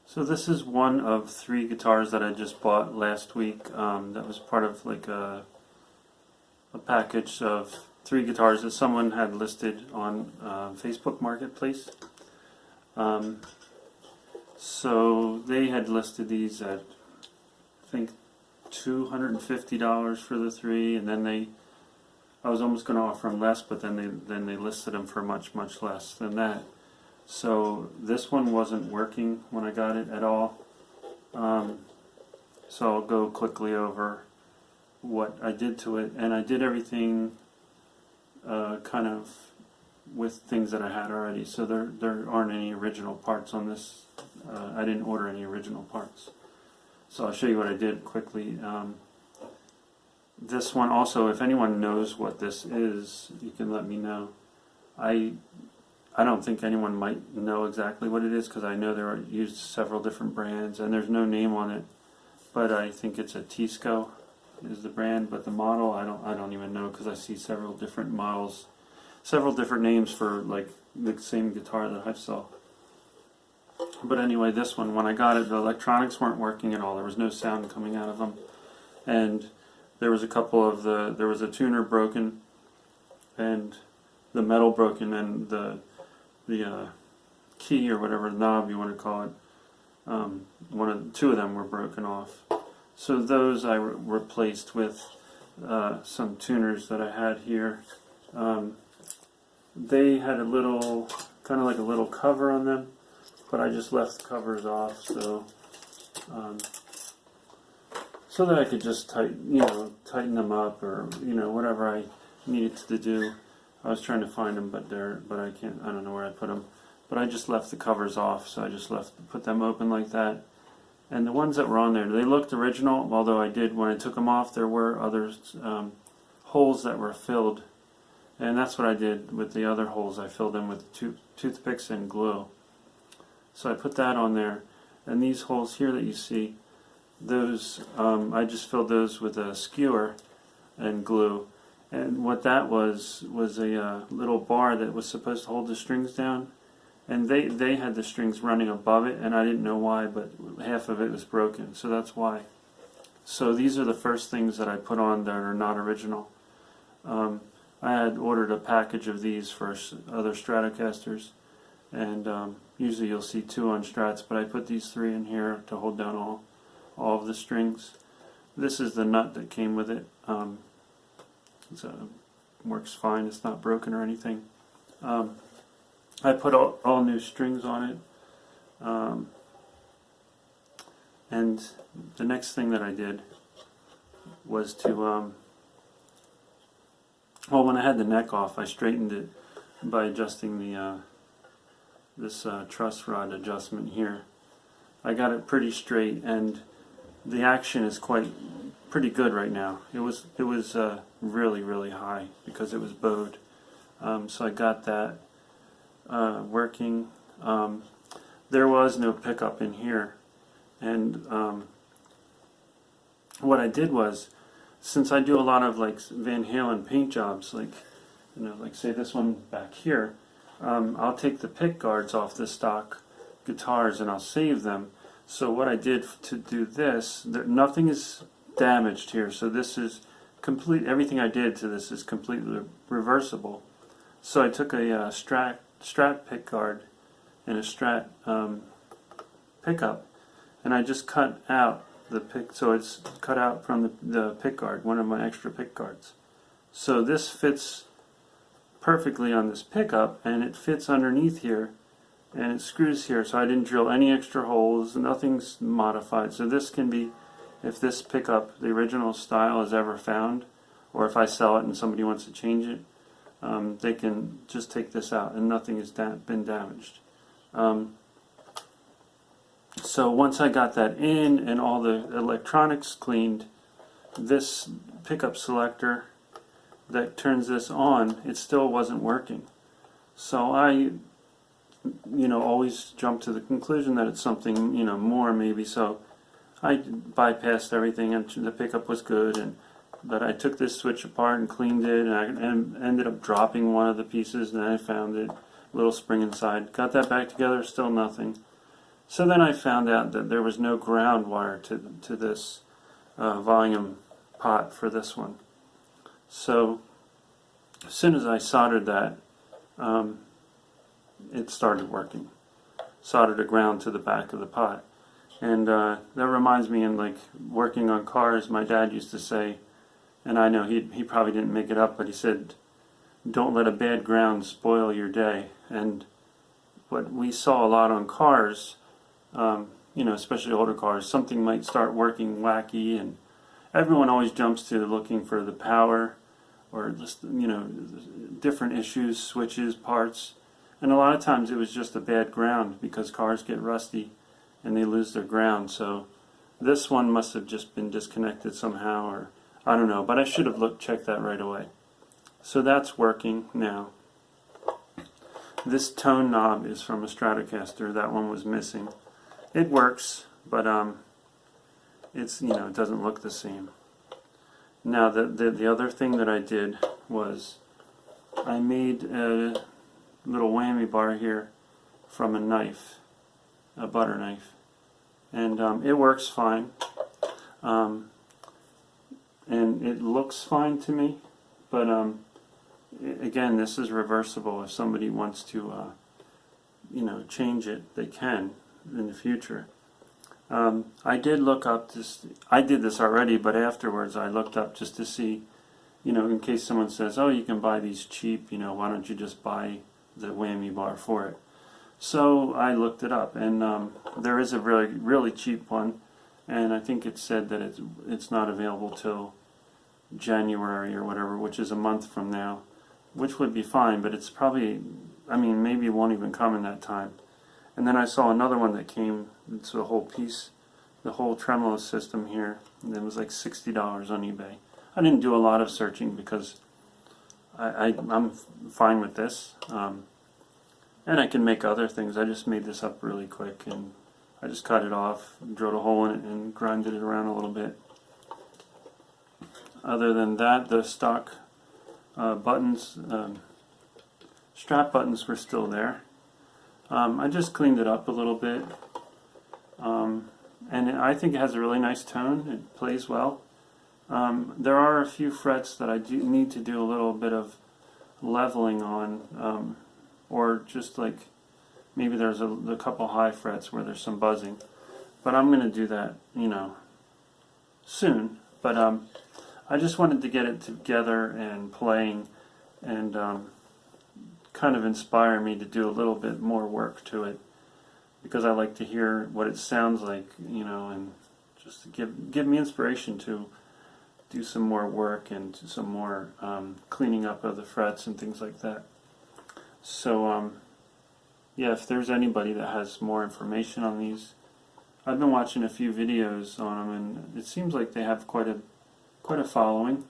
So this is one of 3 guitars that I just bought last week. That was part of like a package of 3 guitars that someone had listed on Facebook Marketplace. So they had listed these at, I think, $250 for the 3, and then I was almost going to offer them less, but then they listed them for much less than that. So this one wasn't working when I got it at all. So I'll go quickly over what I did to it, and I did everything kind of with things that I had already. So there aren't any original parts on this. I didn't order any original parts. So I'll show you what I did quickly. This one also, if anyone knows what this is, you can let me know. I don't think anyone might know exactly what it is, because I know there are used several different brands and there's no name on it, but I think it's a Teisco is the brand, but the model I don't even know, because I see several different models, several different names for like the same guitar that I saw. But anyway, this one, when I got it, the electronics weren't working at all. There was no sound coming out of them, and there was a couple of there was a tuner broken, and the metal broken, and the key or whatever knob you want to call it, two of them were broken off. So those I replaced with some tuners that I had here. They had a little, kind of like a little cover on them, but I just left the covers off so that I could just tighten them up, or whatever I needed to do. I was trying to find them, but I can't. I don't know where I put them. But I just left the covers off, so I just put them open like that. And the ones that were on there, they looked original. Although when I took them off, there were other holes that were filled, and that's what I did with the other holes. I filled them with toothpicks and glue. So I put that on there, and these holes here that you see, those I just filled those with a skewer and glue. And what that was a little bar that was supposed to hold the strings down, and they had the strings running above it, and I didn't know why, but half of it was broken, so that's why. So these are the first things that I put on that are not original. I had ordered a package of these for other Stratocasters, and usually you'll see 2 on Strats, but I put these 3 in here to hold down all of the strings. This is the nut that came with it. So it works fine, it's not broken or anything. I put all new strings on it, and the next thing that I did was to, when I had the neck off, I straightened it by adjusting this truss rod adjustment here. I got it pretty straight, and the action is pretty good right now. It was really high because it was bowed. So I got that working. There was no pickup in here, and what I did was, since I do a lot of like Van Halen paint jobs, like say this one back here, I'll take the pick guards off the stock guitars and I'll save them. So what I did to do this, nothing is damaged here, so this is complete. Everything I did to this is completely reversible. So I took a Strat pickguard and a Strat pickup, and I just cut out the pick, so it's cut out from the pickguard, one of my extra pickguards. So this fits perfectly on this pickup, and it fits underneath here, and it screws here, so I didn't drill any extra holes, nothing's modified. So this can be, if this pickup, the original style, is ever found, or if I sell it and somebody wants to change it, they can just take this out and nothing has been damaged. So once I got that in and all the electronics cleaned, this pickup selector that turns this on, it still wasn't working. So I, always jump to the conclusion that it's something, more maybe. So I bypassed everything, and the pickup was good. But I took this switch apart and cleaned it, and I ended up dropping one of the pieces, and I found it, little spring inside. Got that back together, still nothing. So then I found out that there was no ground wire to this volume pot for this one. So as soon as I soldered that, it started working. Soldered a ground to the back of the pot. And that reminds me, in like working on cars, my dad used to say, and I know he probably didn't make it up, but he said, don't let a bad ground spoil your day. And what we saw a lot on cars, especially older cars, something might start working wacky, and everyone always jumps to looking for the power, or just, different issues, switches, parts. And a lot of times it was just a bad ground, because cars get rusty and they lose their ground. So this one must have just been disconnected somehow, or I don't know, but I should have checked that right away. So that's working now. This tone knob is from a Stratocaster. That one was missing. It works, but it's it doesn't look the same. Now the other thing that I did was I made a little whammy bar here from a knife, a butter knife, and it works fine, and it looks fine to me. But again, this is reversible. If somebody wants to change it, they can in the future. I did look up this. I did this already, but afterwards I looked up just to see, in case someone says, "Oh, you can buy these cheap. Why don't you just buy the whammy bar for it?" So I looked it up, and there is a really, really cheap one, and I think it said that it's not available till January or whatever, which is a month from now, which would be fine, but it's probably, maybe it won't even come in that time. And then I saw another one that came, it's a whole piece, the whole tremolo system here, and it was like $60 on eBay. I didn't do a lot of searching because I'm fine with this, and I can make other things. I just made this up really quick, and I just cut it off, drilled a hole in it, and grinded it around a little bit. Other than that, the stock buttons, strap buttons were still there. I just cleaned it up a little bit, and I think it has a really nice tone. It plays well. There are a few frets that I do need to do a little bit of leveling on, or just like maybe there's a couple high frets where there's some buzzing, but I'm going to do that, soon. But I just wanted to get it together and playing, and kind of inspire me to do a little bit more work to it, because I like to hear what it sounds like, and just to give me inspiration to do some more work and some more cleaning up of the frets and things like that. So yeah, if there's anybody that has more information on these, I've been watching a few videos on them, and it seems like they have quite a following.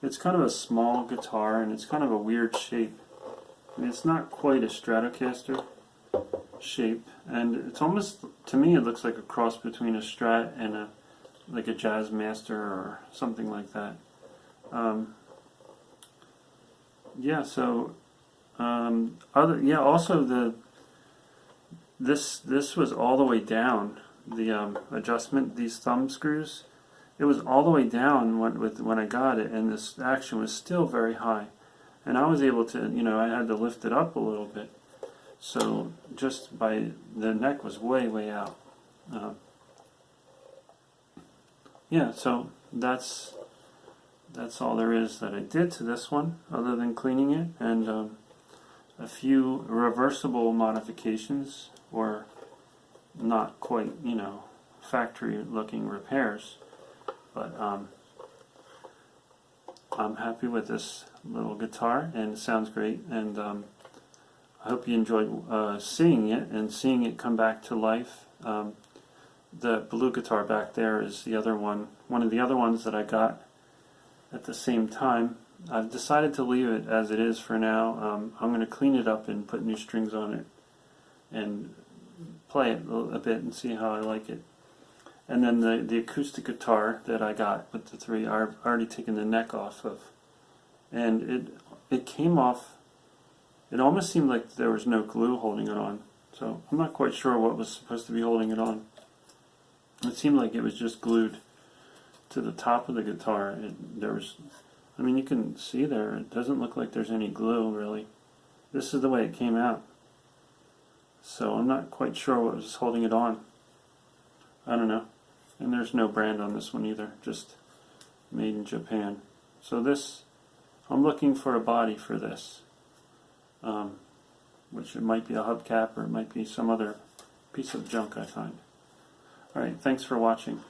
It's kind of a small guitar, and it's kind of a weird shape. It's not quite a Stratocaster shape, and it's almost, to me, it looks like a cross between a Strat and like a Jazz Master or something like that. Yeah. So also this was all the way down. The adjustment, these thumb screws, it was all the way down when I got it, and this action was still very high. And I was able to, I had to lift it up a little bit. So just by, the neck was way, way out. Yeah, so that's all there is that I did to this one, other than cleaning it, and a few reversible modifications, or not quite, factory-looking repairs. But I'm happy with this little guitar, and it sounds great, and I hope you enjoyed seeing it, and seeing it come back to life. The blue guitar back there is the other one of the other ones that I got at the same time. I've decided to leave it as it is for now. I'm going to clean it up and put new strings on it and play it a bit and see how I like it. And then the acoustic guitar that I got with the three, I've already taken the neck off of. And it came off, it almost seemed like there was no glue holding it on. So I'm not quite sure what was supposed to be holding it on. It seemed like it was just glued to the top of the guitar. There was, you can see there, it doesn't look like there's any glue really. This is the way it came out. So I'm not quite sure what was holding it on. I don't know. And there's no brand on this one either, just made in Japan. So this, I'm looking for a body for this, which it might be a hubcap or it might be some other piece of junk I find. Alright, thanks for watching.